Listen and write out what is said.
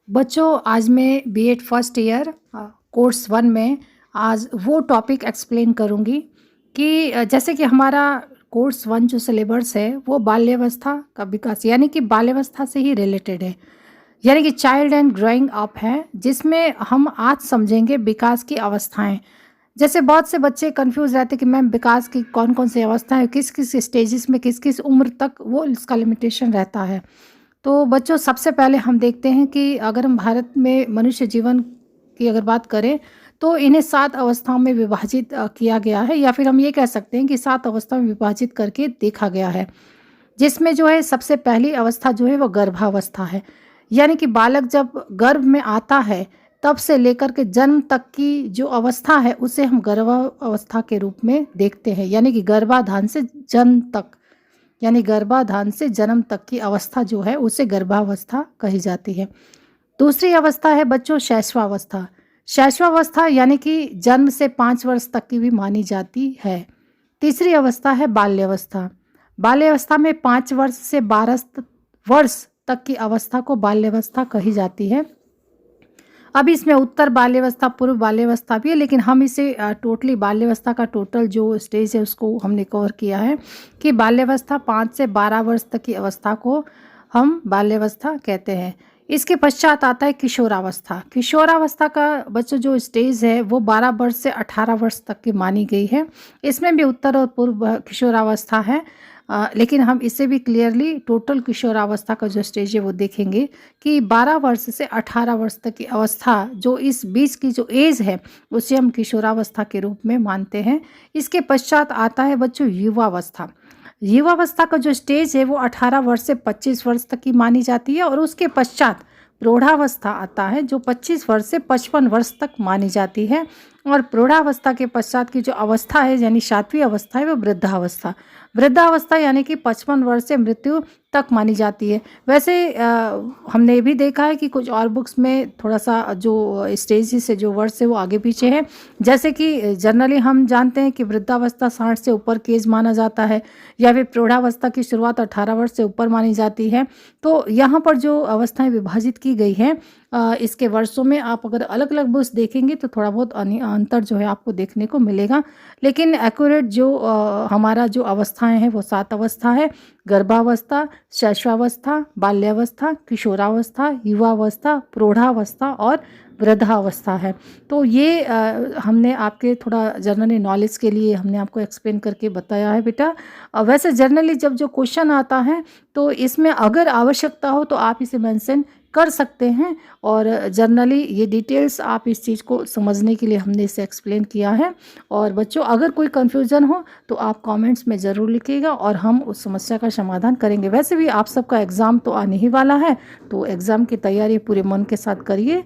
बच्चों, आज मैं BEd first year course one में आज वो टॉपिक एक्सप्लेन करूँगी कि जैसे कि हमारा कोर्स वन जो सिलेबस है वो बाल्यावस्था का विकास यानी कि बाल्यावस्था से ही रिलेटेड है। यानी कि चाइल्ड एंड ग्रोइंग अप है, जिसमें हम आज समझेंगे विकास की अवस्थाएं। जैसे बहुत से बच्चे कंफ्यूज रहते हैं कि मैम विकास की कौन कौन सी अवस्थाएं, किस किस स्टेजेस में किस किस उम्र तक वो इसका लिमिटेशन रहता है। तो बच्चों, सबसे पहले हम देखते हैं कि अगर हम भारत में मनुष्य जीवन की अगर बात करें तो इन्हें 7 अवस्थाओं में विभाजित किया गया है, या फिर हम ये कह सकते हैं कि 7 अवस्थाओं में विभाजित करके देखा गया है। जिसमें जो है सबसे पहली अवस्था जो है वो गर्भावस्था है। यानी कि बालक जब गर्भ में आता है तब से लेकर के जन्म तक की जो अवस्था है उसे हम गर्भावस्था के रूप में देखते हैं। यानी कि गर्भाधान से जन्म तक, यानी गर्भाधान से जन्म तक की अवस्था जो है उसे गर्भावस्था कही जाती है। दूसरी अवस्था है बच्चों शैशवावस्था। शैशवावस्था यानी कि जन्म से 5 वर्ष तक की भी मानी जाती है। तीसरी अवस्था है बाल्यावस्था। बाल्यावस्था में 5 वर्ष से 12 वर्ष तक की अवस्था को बाल्यावस्था कही जाती है। अब इसमें उत्तर बाल्यावस्था, पूर्व बाल्यावस्था भी है, लेकिन हम इसे टोटली बाल्यावस्था का टोटल जो स्टेज है उसको हमने कवर किया है कि बाल्यावस्था 5 से 12 वर्ष तक की अवस्था को हम बाल्यावस्था कहते हैं। इसके पश्चात आता है किशोरावस्था। किशोरावस्था का बच्चों जो स्टेज है वो 12 वर्ष से 18 वर्ष तक की मानी गई है। इसमें भी उत्तर और पूर्व किशोरावस्था है, लेकिन हम इसे भी क्लियरली टोटल किशोरावस्था का जो स्टेज है वो देखेंगे कि 12 वर्ष से 18 वर्ष तक की अवस्था, जो इस बीच की जो एज है उसे हम किशोरावस्था के रूप में मानते हैं। इसके पश्चात आता है बच्चों युवावस्था। युवावस्था का जो स्टेज है वो 18 वर्ष से 25 वर्ष तक की मानी जाती है, और उसके पश्चात प्रौढ़ावस्था आता है जो 25 वर्ष से 55 वर्ष तक मानी जाती है। और प्रौढ़ावस्था के पश्चात की जो अवस्था है यानी 7वीं अवस्था है वो वृद्धावस्था। वृद्धावस्था यानी कि 55 वर्ष से मृत्यु तक मानी जाती है। वैसे हमने ये भी देखा है कि कुछ और बुक्स में थोड़ा सा जो स्टेज से जो वर्ष है वो आगे पीछे है। जैसे कि जनरली हम जानते हैं कि वृद्धावस्था 60 से ऊपर की एज माना जाता है, या फिर प्रौढ़ावस्था की शुरुआत 18 वर्ष से ऊपर मानी जाती है। तो यहाँ पर जो अवस्थाएं विभाजित की गई हैं इसके वर्षों में, आप अगर अलग अलग बुक्स देखेंगे तो थोड़ा बहुत अंतर जो है आपको देखने को मिलेगा। लेकिन एक्यूरेट जो हमारा जो अवस्थाएं हैं वो 7 अवस्था है: गर्भावस्था, शैशवावस्था, बाल्यावस्था, किशोरावस्था, युवावस्था, प्रौढ़ावस्था और वृद्धावस्था है। तो ये हमने आपके थोड़ा जनरली नॉलेज के लिए हमने आपको एक्सप्लेन करके बताया है बेटा। वैसे जनरली जब जो क्वेश्चन आता है तो इसमें अगर आवश्यकता हो तो आप इसे मेंशन कर सकते हैं, और जनरली ये डिटेल्स आप इस चीज़ को समझने के लिए हमने इसे एक्सप्लेन किया है। और बच्चों, अगर कोई कन्फ्यूज़न हो तो आप कमेंट्स में ज़रूर लिखिएगा और हम उस समस्या का समाधान करेंगे। वैसे भी आप सबका एग्ज़ाम तो आने ही वाला है, तो एग्ज़ाम की तैयारी पूरे मन के साथ करिए।